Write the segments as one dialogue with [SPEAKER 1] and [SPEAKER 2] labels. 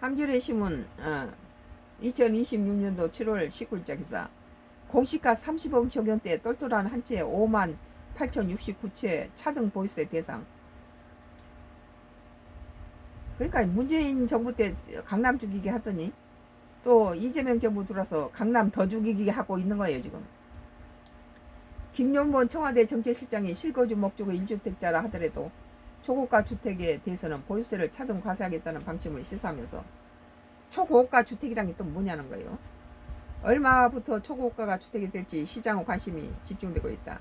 [SPEAKER 1] 한겨레 신문 2026년도 7월 19일자 기사. 공시가 30억 적용대 똘똘한 한 채 5만 8,069채 차등 보유세 대상. 그러니까 문재인 정부 때 강남 죽이게 하더니 또 이재명 정부 들어서 강남 더 죽이게 하고 있는 거예요 지금. 김용건 청와대 정책실장이 실거주 목적의 1주택자라 하더라도 초고가 주택에 대해서는 보유세를 차등 과세하겠다는 방침을 시사하면서 초고가 주택이란 게 또 뭐냐는 거예요. 얼마부터 초고가가 주택이 될지 시장의 관심이 집중되고 있다.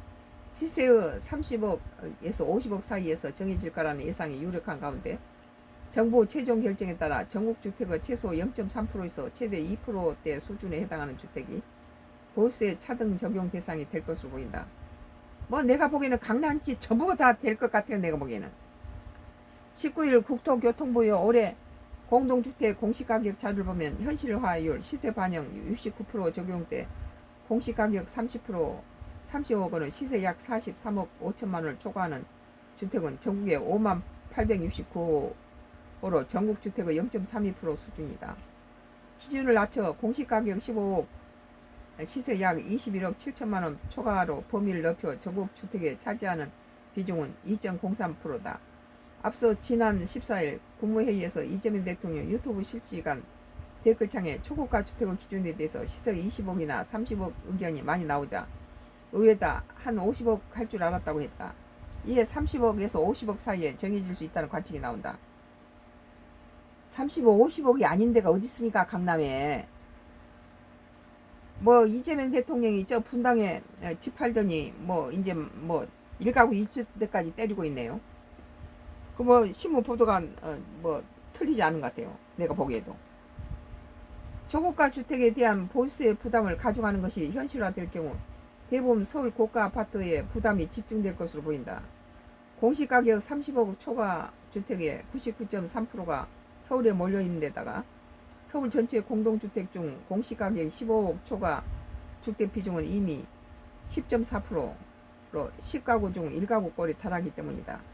[SPEAKER 1] 시세의 30억에서 50억 사이에서 정해질 거라는 예상이 유력한 가운데 정부 최종 결정에 따라 전국 주택의 최소 0.3%에서 최대 2%대 수준에 해당하는 주택이 보유세 차등 적용 대상이 될 것으로 보인다. 뭐 내가 보기에는 강남지 전부가 다 될 것 같아요. 내가 보기에는. 19일 국토교통부의 올해 공동주택 공시가격 자료를 보면 현실화율 시세 반영 69% 적용돼 공시가격 30억 원은 시세 약 43억 5천만 원을 초과하는 주택은 전국에 5만 869호로 전국 주택의 0.32% 수준이다. 기준을 낮춰 공시가격 15억 시세 약 21억 7천만 원 초과로 범위를 넓혀 전국 주택에 차지하는 비중은 2.03%다. 앞서 지난 14일 국무회의에서 이재명 대통령 유튜브 실시간 댓글창에 초고가 주택의 기준에 대해서 시세 20억이나 30억 의견이 많이 나오자 의외다 한 50억 할 줄 알았다고 했다. 이에 30억에서 50억 사이에 정해질 수 있다는 관측이 나온다. 30억 50억이 아닌 데가 어디 있습니까 강남에. 뭐 이재명 대통령이 저 분당에 집 팔더니 뭐 이제 뭐 1가구 2주택까지 때리고 있네요. 그 뭐 신문 보도가 뭐 틀리지 않은 것 같아요. 내가 보기에도. 초고가 주택에 대한 보유세 부담을 가중하는 것이 현실화될 경우 대부분 서울 고가 아파트에 부담이 집중될 것으로 보인다. 공시가격 30억 초과 주택의 99.3%가 서울에 몰려있는 데다가 서울 전체 공동주택 중 공시가격 15억 초과 주택 비중은 이미 10.4%로 10가구 중 1가구 꼴에 달하기 때문이다.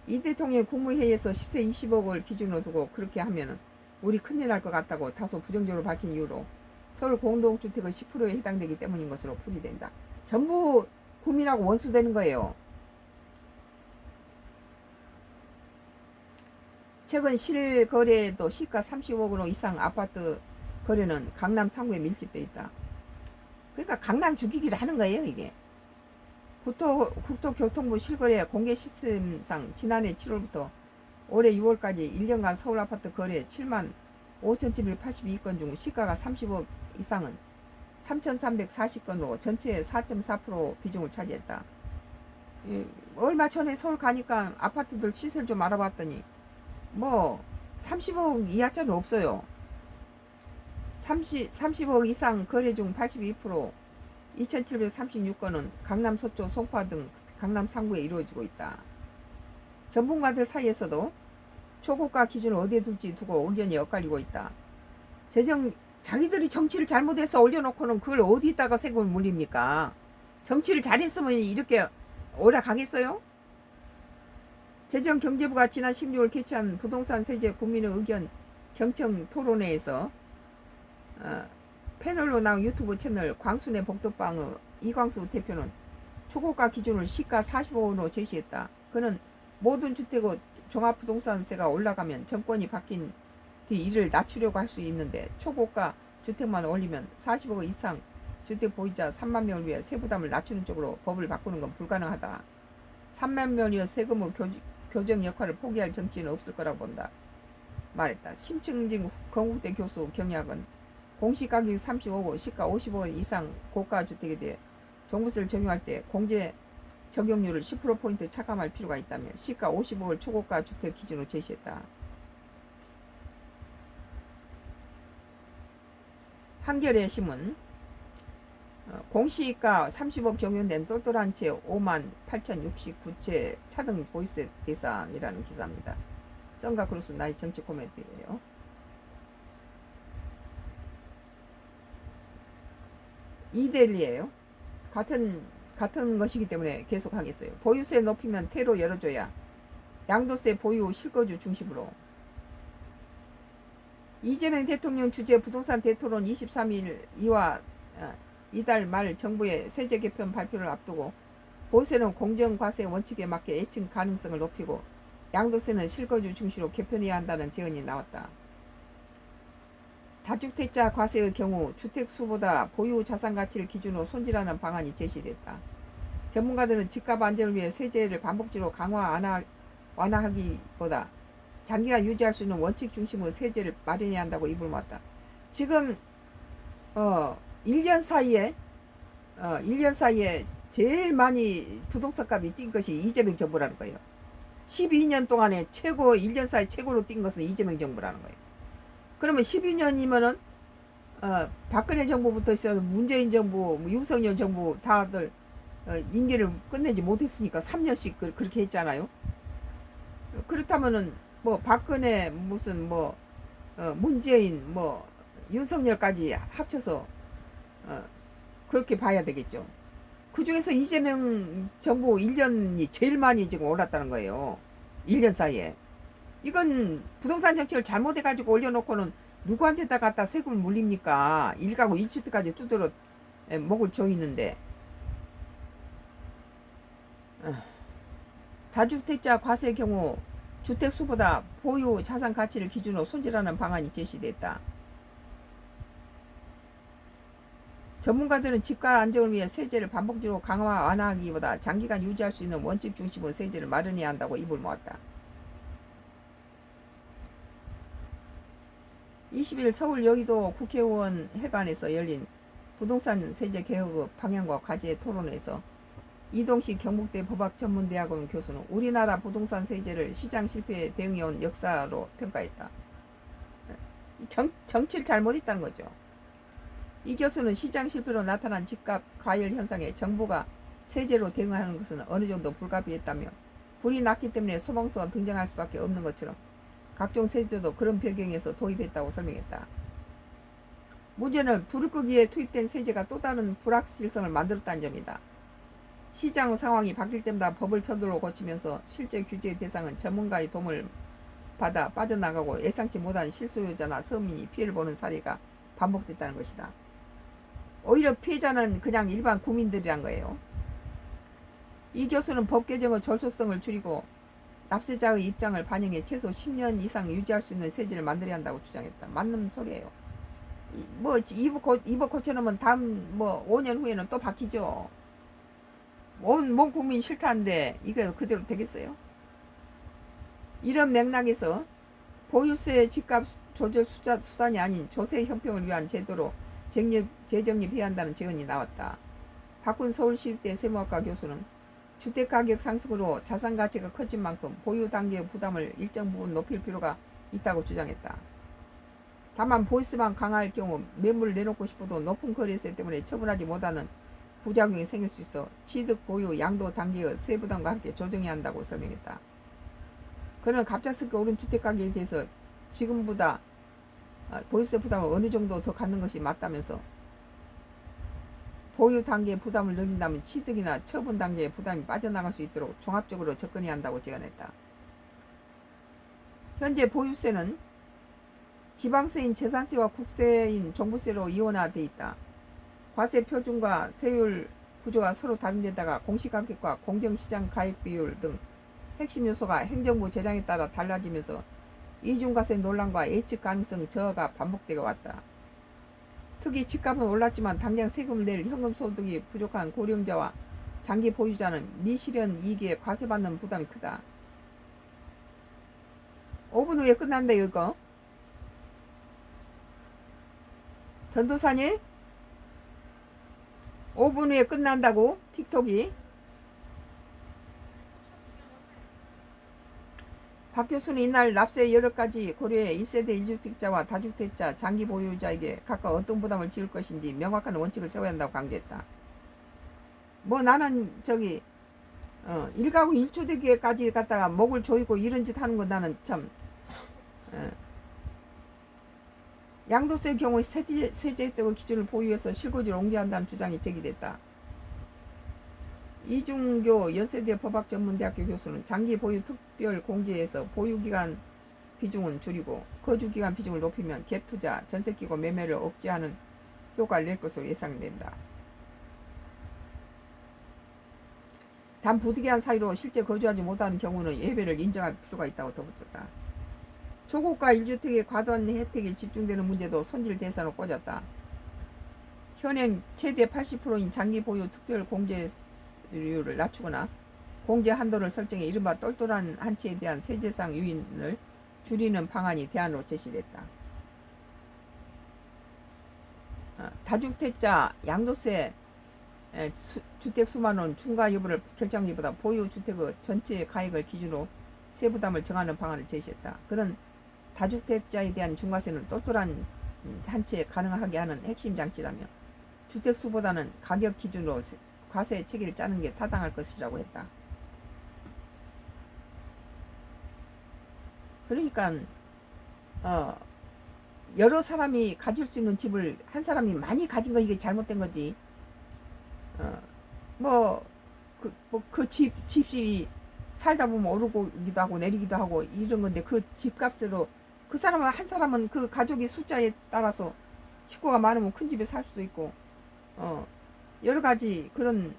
[SPEAKER 1] 이 대통령 국무회의에서 시세 20억을 기준으로 두고 그렇게 하면 우리 큰일 날 것 같다고 다소 부정적으로 밝힌 이유로 서울 공동주택의 10%에 해당되기 때문인 것으로 풀이된다. 전부 구민하고 원수되는 거예요. 최근 실거래도 시가 30억 원 이상 아파트 거래는 강남 상구에 밀집되어 있다. 그러니까 강남 죽이기를 하는 거예요 이게. 국토교통부 실거래 공개 시스템상 지난해 7월부터 올해 6월까지 1년간 서울 아파트 거래 7만 5,782건 중 시가가 30억 이상은 3,340건으로 전체의 4.4% 비중을 차지했다. 얼마 전에 서울 가니까 아파트들 시세를 좀 알아봤더니 뭐 30억 이하짜리 없어요. 30억 이상 거래 중 82% 2,736건은 강남 서초, 송파 등 강남 상구에 이루어지고 있다. 전문가들 사이에서도 초고가 기준을 어디에 둘지 두고 의견이 엇갈리고 있다. 자기들이 정치를 잘못해서 올려놓고는 그걸 어디다가 세금을 물립니까? 정치를 잘했으면 이렇게 오래 가겠어요? 재정경제부가 지난 16일 개최한 부동산 세제 국민의 의견 경청 토론회에서 패널로 나온 유튜브 채널 광순의 복덕방의 이광수 대표는 초고가 기준을 시가 45원으로 제시했다. 그는 모든 주택의 종합부동산세가 올라가면 정권이 바뀐 뒤 이를 낮추려고 할 수 있는데 초고가 주택만 올리면 40억 이상 주택 보유자 3만 명을 위해 세부담을 낮추는 쪽으로 법을 바꾸는 건 불가능하다. 3만 명의 세금의 교정 역할을 포기할 정치는 없을 거라고 본다. 말했다. 심층진 건국대 교수 경약은 공시가격 35억, 시가 55억 이상 고가 주택에 대해 종부세를 적용할 때 공제 적용률을 10%포인트 차감할 필요가 있다며 시가 55억을 초고가 주택 기준으로 제시했다. 한겨레 신문 공시가 30억 적용된 똘똘한 채 5만 8,069채 차등 보유세 대상이라는 기사입니다. 썬가 크루스 나의 정치 코멘트예요. 이데일리예요. 같은 것이기 때문에 계속 하겠어요. 보유세 높이면 퇴로 열어줘야 양도세 보유 실거주 중심으로. 이재명 대통령 주재 부동산 대토론 23일 이달 말 정부의 세제 개편 발표를 앞두고 보유세는 공정과세 원칙에 맞게 예측 가능성을 높이고 양도세는 실거주 증시로 개편해야 한다는 제언이 나왔다. 다주택자 과세의 경우 주택수보다 보유 자산 가치를 기준으로 손질하는 방안이 제시됐다. 전문가들은 집값 안정을 위해 세제를 반복적으로 완화하기보다 장기간 유지할 수 있는 원칙 중심의 세제를 마련해야 한다고 입을 모았다. 지금 1년 사이에 제일 많이 부동산 값이 뛴 것이 이재명 정부라는 거예요. 12년 동안에 1년 사이 최고로 뛴 것은 이재명 정부라는 거예요. 그러면 12년이면은 박근혜 정부부터 있어서 문재인 정부, 윤석열 정부 다들 임기를 끝내지 못했으니까 3년씩 그렇게 했잖아요. 그렇다면은 뭐 박근혜 무슨 문재인 윤석열까지 합쳐서 그렇게 봐야 되겠죠. 그 중에서 이재명 정부 1년이 제일 많이 지금 올랐다는 거예요. 1년 사이에. 이건 부동산 정책을 잘못해가지고 올려놓고는 누구한테다 갖다 세금을 물립니까? 1가구 1주택까지 두드러 목을 조이는데. 다주택자 과세의 경우 주택수보다 보유 자산 가치를 기준으로 손질하는 방안이 제시됐다. 전문가들은 집가 안정을 위해 세제를 반복적으로 강화 완화하기보다 장기간 유지할 수 있는 원칙 중심의 세제를 마련해야 한다고 입을 모았다. 20일 서울 여의도 국회의원 회관에서 열린 부동산 세제 개혁의 방향과 과제 토론에서 이동식 경북대 법학전문대학원 교수는 우리나라 부동산 세제를 시장 실패에 대응해온 역사로 평가했다. 정치를 잘못했다는 거죠. 이 교수는 시장 실패로 나타난 집값 과열 현상에 정부가 세제로 대응하는 것은 어느 정도 불가피했다며 불이 났기 때문에 소방서가 등장할 수밖에 없는 것처럼 각종 세제도 그런 배경에서 도입했다고 설명했다. 문제는 불을 끄기에 투입된 세제가 또 다른 불확실성을 만들었다는 점이다. 시장 상황이 바뀔 때마다 법을 서둘러 고치면서 실제 규제 대상은 전문가의 도움을 받아 빠져나가고 예상치 못한 실소유자나 서민이 피해를 보는 사례가 반복됐다는 것이다. 오히려 피해자는 그냥 일반 국민들이란 거예요. 이 교수는 법 개정의 졸속성을 줄이고 납세자의 입장을 반영해 최소 10년 이상 유지할 수 있는 세제를 만들어야 한다고 주장했다. 맞는 소리예요. 이법 고쳐놓으면 다음 5년 후에는 또 바뀌죠. 온 국민이 싫다는데 이거 그대로 되겠어요? 이런 맥락에서 보유세 집값 조절 수단이 아닌 조세 형평을 위한 제도로 재정립해야 한다는 제언이 나왔다. 박군 서울시립대 세무학과 교수는 주택가격 상승으로 자산가치가 커진 만큼 보유 단계의 부담을 일정 부분 높일 필요가 있다고 주장했다. 다만 보유세만 강화할 경우 매물을 내놓고 싶어도 높은 거래세 때문에 처분하지 못하는 부작용이 생길 수 있어 취득, 보유, 양도 단계의 세부담과 함께 조정해야 한다고 설명했다. 그는 갑작스럽게 오른 주택가격에 대해서 지금보다 보유세 부담을 어느 정도 더 갖는 것이 맞다면서 보유 단계의 부담을 늘린다면 취득이나 처분 단계의 부담이 빠져나갈 수 있도록 종합적으로 접근해야 한다고 제안했다. 현재 보유세는 지방세인 재산세와 국세인 종부세로 이원화되어 있다. 과세 표준과 세율 구조가 서로 다른 데다가 공시가격과 공정시장 가액 비율 등 핵심 요소가 행정부 재량에 따라 달라지면서 이중과세 논란과 예측 가능성 저하가 반복되어 왔다. 특히 집값은 올랐지만 당장 세금을 낼 현금 소득이 부족한 고령자와 장기 보유자는 미실현 이익에 과세받는 부담이 크다. 5분 후에 끝난대요 이거. 전도사님 5분 후에 끝난다고 틱톡이. 박 교수는 이날 납세 여러 가지 고려해 1세대 1주택자와 다주택자, 장기 보유자에게 각각 어떤 부담을 지을 것인지 명확한 원칙을 세워야 한다고 강조했다. 나는 1가구 1주택까지 갖다가 목을 조이고 이런 짓 하는 거 나는 참 양도세의 경우 세제 혜택의 기준을 보유해서 실거주를 옮겨야 한다는 주장이 제기됐다. 이중교 연세대 법학전문대학교 교수는 장기 보유 특별 공제에서 보유기간 비중은 줄이고 거주기간 비중을 높이면 갭투자, 전세기고 매매를 억제하는 효과를 낼 것으로 예상된다. 단 부득이한 사유로 실제 거주하지 못하는 경우는 예외를 인정할 필요가 있다고 덧붙였다. 조고가 1주택의 과도한 혜택이 집중되는 문제도 손질 대상으로 꽂았다. 현행 최대 80%인 장기 보유 특별 공제율을 낮추거나 공제 한도를 설정해 이른바 똘똘한 한 채에 대한 세제상 유인을 줄이는 방안이 대안으로 제시됐다. 다주택자 양도세 주택 수만원 중과 여부를 결정하기보다 보유 주택의 전체 가액을 기준으로 세부담을 정하는 방안을 제시했다. 그런 다주택자에 대한 중과세는 똘똘한 한 채 가능하게 하는 핵심 장치라며 주택수보다는 가격 기준으로 과세 체계를 짜는 게 타당할 것이라고 했다. 그러니까 여러 사람이 가질 수 있는 집을 한 사람이 많이 가진 거 이게 잘못된 거지. 그 집이 살다 보면 오르기도 하고 내리기도 하고 이런 건데 그 집값으로 그 사람은 한 사람은 그 가족의 숫자에 따라서 식구가 많으면 큰 집에 살 수도 있고 여러 가지 그런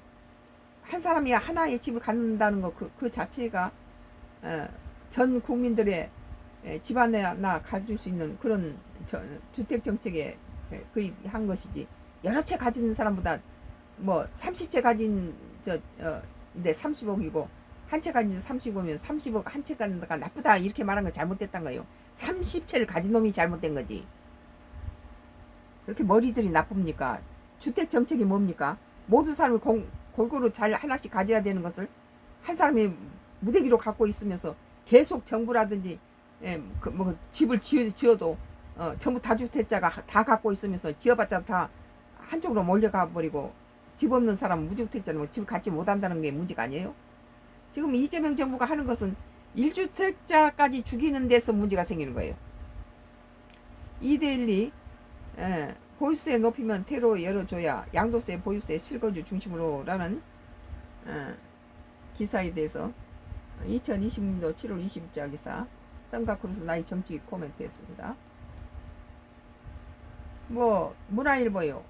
[SPEAKER 1] 한 사람이 하나의 집을 갖는다는 거 그 자체가 전 국민들의 집안에나 가질 수 있는 그런 주택 정책에 거의 한 것이지. 여러 채 가진 사람보다 뭐 30채 가진 근데 30억이고 한 채 가진 30억이면 30억 한 채 갖는 데가 나쁘다 이렇게 말한 건 잘못됐단 거예요. 30채를 가진 놈이 잘못된 거지. 그렇게 머리들이 나쁩니까? 주택 정책이 뭡니까? 모든 사람이 골고루 잘 하나씩 가져야 되는 것을 한 사람이 무대기로 갖고 있으면서 계속 정부라든지 집을 지어도 전부 다주택자가 다 갖고 있으면서 지어봤자 다 한쪽으로 몰려가 버리고 집 없는 사람은 무주택자는 집을 갖지 못한다는 게 문제가 아니에요? 지금 이재명 정부가 하는 것은 1주택자까지 죽이는 데서 문제가 생기는 거예요. 2대1이 보유세 높이면 태로 열어줘야 양도세 보유세 실거주 중심으로라는 기사에 대해서 2020년도 7월 20일자 기사 썬가크루스 나이 정치 코멘트였습니다. 문화일보요.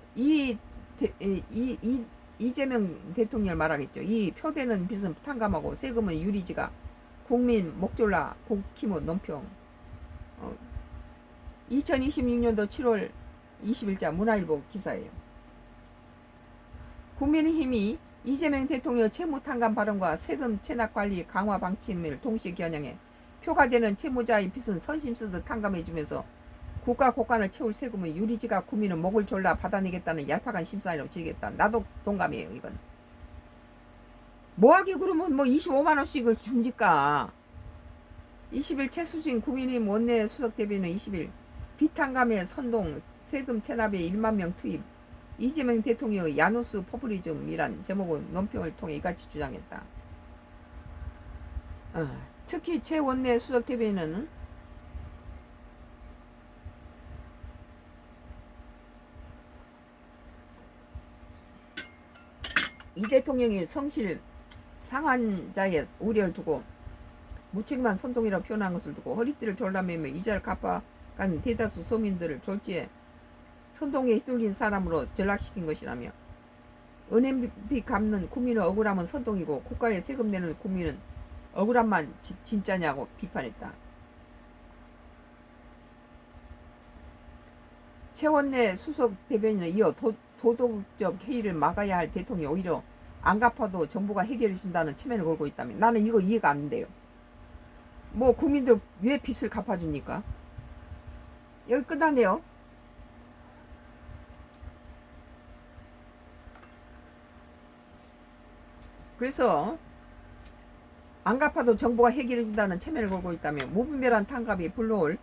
[SPEAKER 1] 이재명 대통령 말하겠죠. 이 표되는 빚은 탕감하고 세금은 유리지가 국민 목졸라 국힘의 논평. 2026년도 7월 20일자 문화일보 기사예요. 국민의힘이 이재명 대통령 채무 탕감 발언과 세금 체납 관리 강화 방침을 동시에 겨냥해 표가 되는 채무자의 빚은 선심 쓰듯 탕감해주면서 국가 곳간을 채울 세금은 유리지가 국민은 목을 졸라 받아내겠다는 얄팍한 심사위로 지겠다. 나도 동감이에요. 이건 뭐하기 그러면 25만원씩을 줍니까? 20일 최수진 국민의힘 원내 수석 대변인 20일 빚탕감의 선동 세금 체납에 1만 명 투입 이재명 대통령의 야누스 포퓰리즘이란 제목의 논평을 통해 이같이 주장했다. 특히 최 원내 수석 대변인은 이 대통령이 성실 상환자의 우려를 두고 무책임한 선동이라고 표현한 것을 두고 허리띠를 졸라매며 이자를 갚아간 대다수 서민들을 졸지에 선동에 휘둘린 사람으로 전락시킨 것이라며 은행비 갚는 국민의 억울함은 선동이고 국가에 세금 내는 국민은 억울함만 진짜냐고 비판했다. 최원내 수석 대변인은 이어 도덕적 해이를 막아야 할 대통령이 오히려 안 갚아도 정부가 해결해 준다는 체면을 걸고 있다며. 나는 이거 이해가 안 돼요. 국민들 왜 빚을 갚아줍니까? 여기 끝나네요. 그래서 안 갚아도 정부가 해결해 준다는 체면을 걸고 있다며 무분별한 탕감이 불러올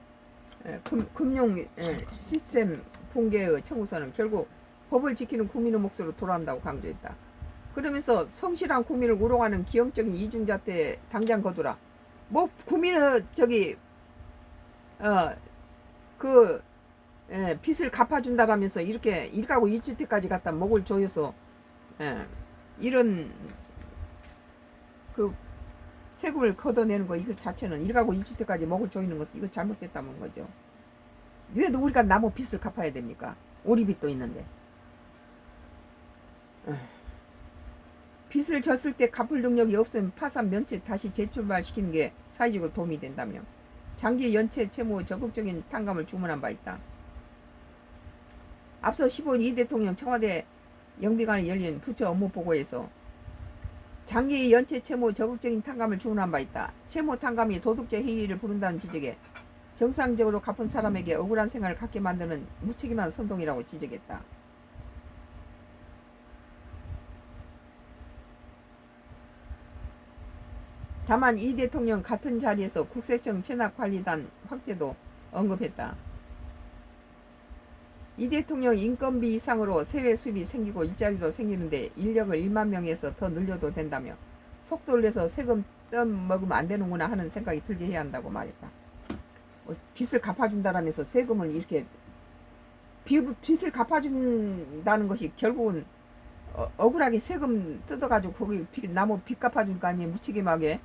[SPEAKER 1] 금융 시스템 붕괴의 청구서는 결국 법을 지키는 국민의 몫으로 돌아온다고 강조했다. 그러면서 성실한 국민을 우롱하는 기형적인 이중잣대 당장 거두라. 국민의 빚을 갚아준다라면서 이렇게 1가구 1주택까지 갖다 목을 조여서 이런 세금을 걷어내는 거 이거 자체는 1가구 2주택까지 먹을 조이는 것은 이거 잘못됐다는 거죠. 왜 우리가 나무 빚을 갚아야 됩니까? 오리빚도 있는데. 빚을 졌을 때 갚을 능력이 없으면 파산 면책 다시 재출발시키는 게 사회적으로 도움이 된다며 장기 연체 채무 적극적인 탕감을 주문한 바 있다. 앞서 15일 이 대통령 청와대 영비관에 열린 부처 업무 보고에서 장기 연체 채무 적극적인 탕감을 주문한 바 있다. 채무 탕감이 도덕적 해이를 부른다는 지적에 정상적으로 갚은 사람에게 억울한 생활을 갖게 만드는 무책임한 선동이라고 지적했다. 다만 이 대통령 같은 자리에서 국세청 체납관리단 확대도 언급했다. 이 대통령 인건비 이상으로 세외 수입이 생기고 일자리도 생기는데 인력을 1만 명에서 더 늘려도 된다며 속도를 내서 세금 떠먹으면 안 되는구나 하는 생각이 들게 해야 한다고 말했다. 빚을 갚아준다라면서 세금을 이렇게 빚을 갚아준다는 것이 결국은 억울하게 세금 뜯어가지고 거기 나무 빚 갚아줄 거 아니에요. 무책임하게.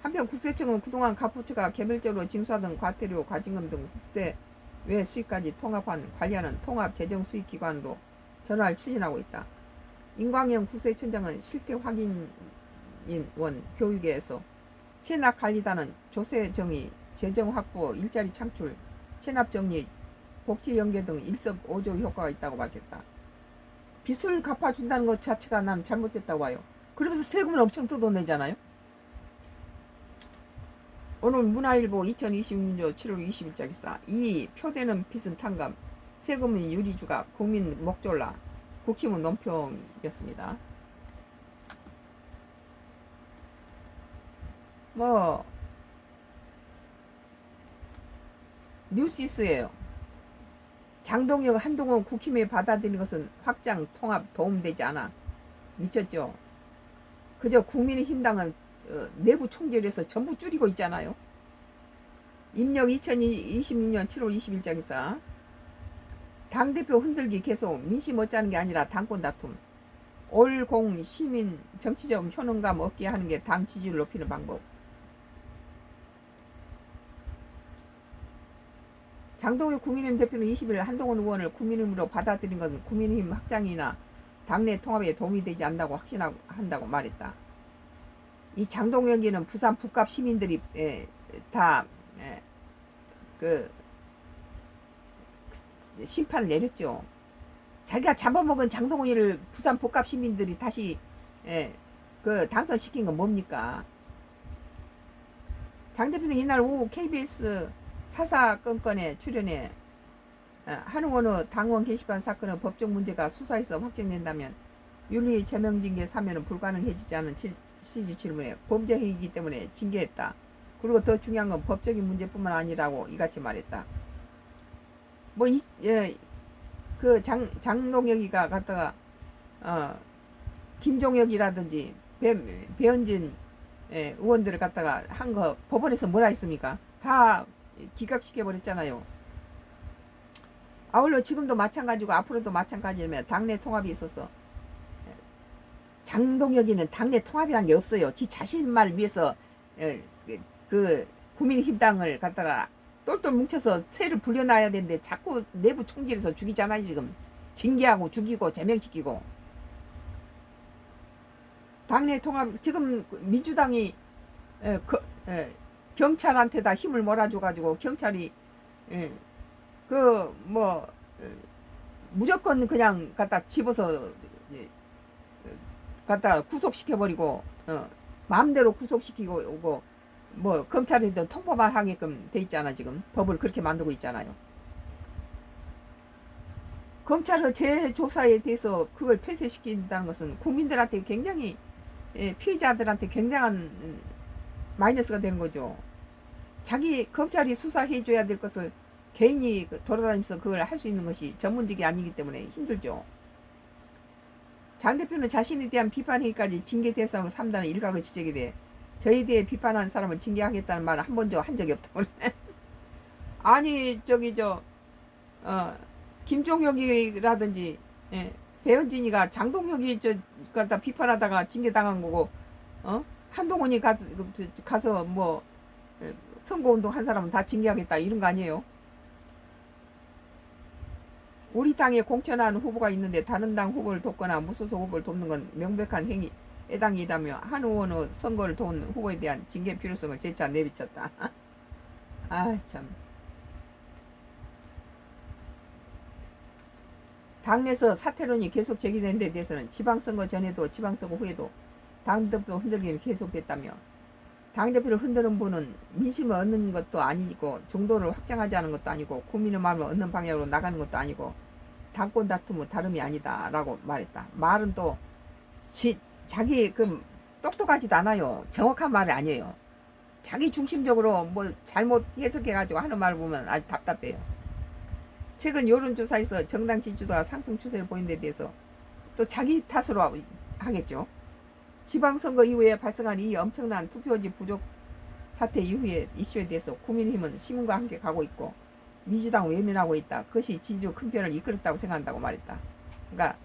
[SPEAKER 1] 한편 국세청은 그동안 각 부처가 개별적으로 징수하던 과태료, 과징금 등 국세 외 수익까지 통합한 관리하는 통합재정수익기관으로 전환을 추진하고 있다. 임광영 국세청장은 실태 확인인 원 교육에서 체납관리단은 조세정의, 재정확보, 일자리 창출, 체납정리, 복지연계 등 일석오조 효과가 있다고 밝혔다. 빚을 갚아준다는 것 자체가 난 잘못됐다고 봐요. 그러면서 세금을 엄청 뜯어내잖아요. 오늘 문화일보 2026년 7월 20일자 기사. 이 표되는 빚은 탕감, 세금은 유리주가, 국민 목졸라, 국힘은 논평이었습니다. 뉴시스예요. 장동혁, 한동훈 국힘에 받아들이는 것은 확장 통합 도움되지 않아. 미쳤죠. 그저 국민의힘당은 내부 총결에서 전부 줄이고 있잖아요. 입력 2026년 7월 20일자 기사. 당대표 흔들기 계속 민심 어쩌는 게 아니라 당권 다툼. 올공 시민 정치적 효능감 얻게 하는 게 당 지지율 높이는 방법. 장동혁 국민의힘 대표는 20일 한동훈 의원을 국민의힘으로 받아들인 것은 국민의힘 확장이나 당내 통합에 도움이 되지 않는다고 확신한다고 말했다. 이 장동혁이는 부산 북갑 시민들이 다 심판을 내렸죠. 자기가 잡아먹은 장동혁을 부산 북갑 시민들이 다시 당선시킨 건 뭡니까? 장 대표는 이날 오후 KBS 사사건건에 출연해 한의원 당원 게시판 사건의 법적 문제가 수사에서 확정된다면 윤리 제명징계 사면은 불가능해지지 않은 CG 질문에 범죄행위이기 때문에 징계했다. 그리고 더 중요한 건 법적인 문제뿐만 아니라고 이같이 말했다. 장동혁이가 갖다가 김종혁이라든지 배현진 의원들을 갖다가 한 거 법원에서 뭐라 했습니까? 다 기각시켜버렸잖아요. 아울러 지금도 마찬가지고 앞으로도 마찬가지면 당내 통합이 있어서 장동혁이는 당내 통합이란 게 없어요. 지 자신만을 위해서 국민의힘당을 갖다가 똘똘 뭉쳐서 세를 불려놔야 되는데 자꾸 내부 총질해서 죽이잖아요. 지금 징계하고 죽이고 제명시키고. 당내 통합 지금 민주당이 경찰한테다 힘을 몰아줘가지고 경찰이 무조건 그냥 갖다 집어서 갖다 구속시켜버리고 마음대로 구속시키고 오고 검찰이든 통보만 하게끔 돼 있잖아. 지금 법을 그렇게 만들고 있잖아요. 검찰의 재조사에 대해서 그걸 폐쇄시킨다는 것은 국민들한테 굉장히 피해자들한테 굉장한 마이너스가 되는 거죠. 자기 검찰이 수사해줘야 될 것을 개인이 돌아다니면서 그걸 할 수 있는 것이 전문직이 아니기 때문에 힘들죠. 장 대표는 자신에 대한 비판행위까지 징계 대상으로 삼다는 일각의 지적에 대해 저에 대해 비판한 사람을 징계하겠다는 말을 한 번도 한 적이 없다고. 아니 김종혁이라든지 배현진이가 장동혁이 갖다 비판하다가 징계당한 거고 한동훈이 가서 뭐 선거운동 한 사람은 다 징계하겠다 이런 거 아니에요? 우리 당에 공천한 후보가 있는데 다른 당 후보를 돕거나 무소속 후보를 돕는 건 명백한 행위 해당이라며 한 의원의 선거를 도운 후보에 대한 징계 필요성을 재차 내비쳤다. 아 참. 당내에서 사퇴론이 계속 제기된 데 대해서는 지방선거 전에도 지방선거 후에도 당대표 흔들림이 계속됐다며 당대표를 흔드는 분은 민심을 얻는 것도 아니고 중도를 확장하지 않은 것도 아니고 국민의 마음을 얻는 방향으로 나가는 것도 아니고 당권 다툼은 다름이 아니다 라고 말했다. 말은 또 자기 똑똑하지도 않아요. 정확한 말이 아니에요. 자기 중심적으로 뭐 잘못 해석해가지고 하는 말을 보면 아주 답답해요. 최근 여론조사에서 정당 지지도가 상승 추세를 보인 데 대해서 또 자기 탓으로 하겠죠. 지방선거 이후에 발생한 이 엄청난 투표지 부족 사태 이후의 이슈에 대해서 국민의힘은 시민과 함께 가고 있고 민주당 외면하고 있다. 그것이 지지율 큰 편을 이끌었다고 생각한다고 말했다. 그러니까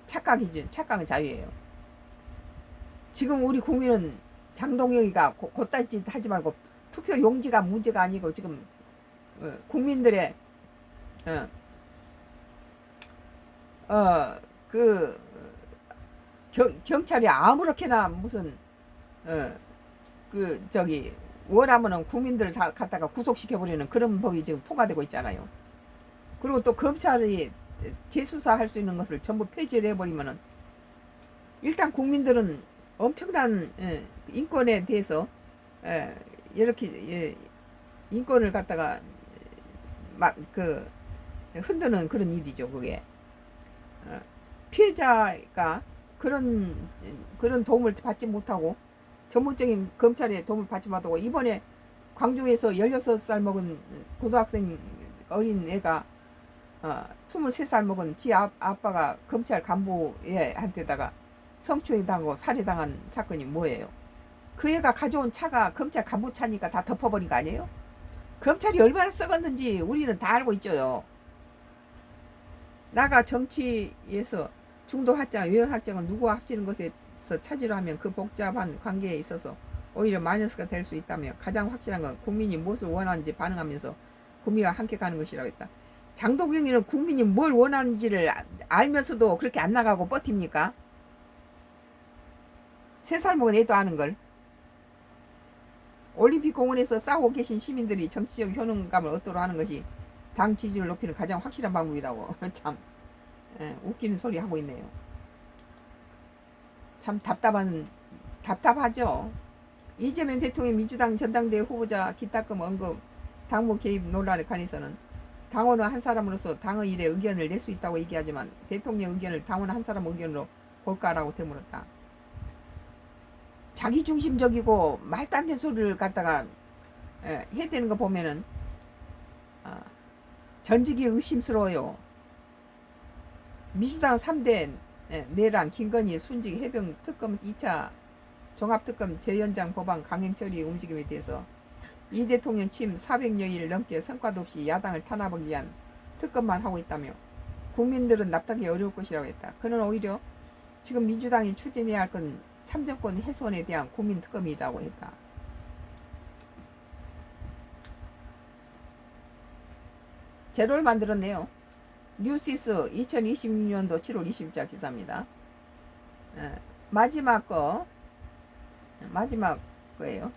[SPEAKER 1] 착각은 자유예요. 지금 우리 국민은 장동혁이가 곧다짓 하지 말고 투표 용지가 문제가 아니고 지금 국민들의 경찰이 아무렇게나 무슨 원하면은 국민들을 다 갖다가 구속시켜버리는 그런 법이 지금 통과되고 있잖아요. 그리고 또 검찰이 재수사할 수 있는 것을 전부 폐지를 해버리면은 일단 국민들은 엄청난 인권에 대해서 이렇게 인권을 갖다가 흔드는 그런 일이죠. 그게 피해자가 그런 도움을 받지 못하고 전문적인 검찰의 도움을 받지 못하고 이번에 광주에서 16살 먹은 고등학생 어린 애가 23살 먹은 지 아빠가 검찰 간부한테다가 성추행당하고 살해당한 사건이 뭐예요? 그 애가 가져온 차가 검찰 간부 차니까 다 덮어버린 거 아니에요? 검찰이 얼마나 썩었는지 우리는 다 알고 있죠. 나가 정치에서 중도 합장, 외형 합장은 누구와 합치는 것에서 차지를 하면 그 복잡한 관계에 있어서 오히려 마이너스가 될 수 있다며 가장 확실한 건 국민이 무엇을 원하는지 반응하면서 국민과 함께 가는 것이라고 했다. 장동경이는 국민이 뭘 원하는지를 알면서도 그렇게 안 나가고 버팁니까? 3살 먹은 애도 아는 걸. 올림픽 공원에서 싸우고 계신 시민들이 정치적 효능감을 얻도록 하는 것이 당 지지를 높이는 가장 확실한 방법이라고. 참 웃기는 소리 하고 있네요. 참 답답하죠. 이재명 대통령 민주당 전당대회 후보자 기탁금 언급 당무 개입 논란에 관해서는 당원의 한 사람으로서 당의 일에 의견을 낼 수 있다고 얘기하지만 대통령 의견을 당원 한 사람 의견으로 볼까라고 되물었다. 자기중심적이고 말도 안 되는 소리를 갖다가 해야 되는 거 보면은 전직이 의심스러워요. 민주당 3대 내랑 김건희 순직 해병 특검 2차 종합특검 재연장 법안 강행 처리 움직임에 대해서 이 대통령 취임 400여일 넘게 성과도 없이 야당을 탄압하기 위한 특검만 하고 있다며 국민들은 납득하기 어려울 것이라고 했다. 그는 오히려 지금 민주당이 추진해야 할 건 참정권 훼손에 대한 국민특검이라고 했다. 제로를 만들었네요. 뉴시스 2026년도 7월 20일자 기사입니다. 마지막 거예요.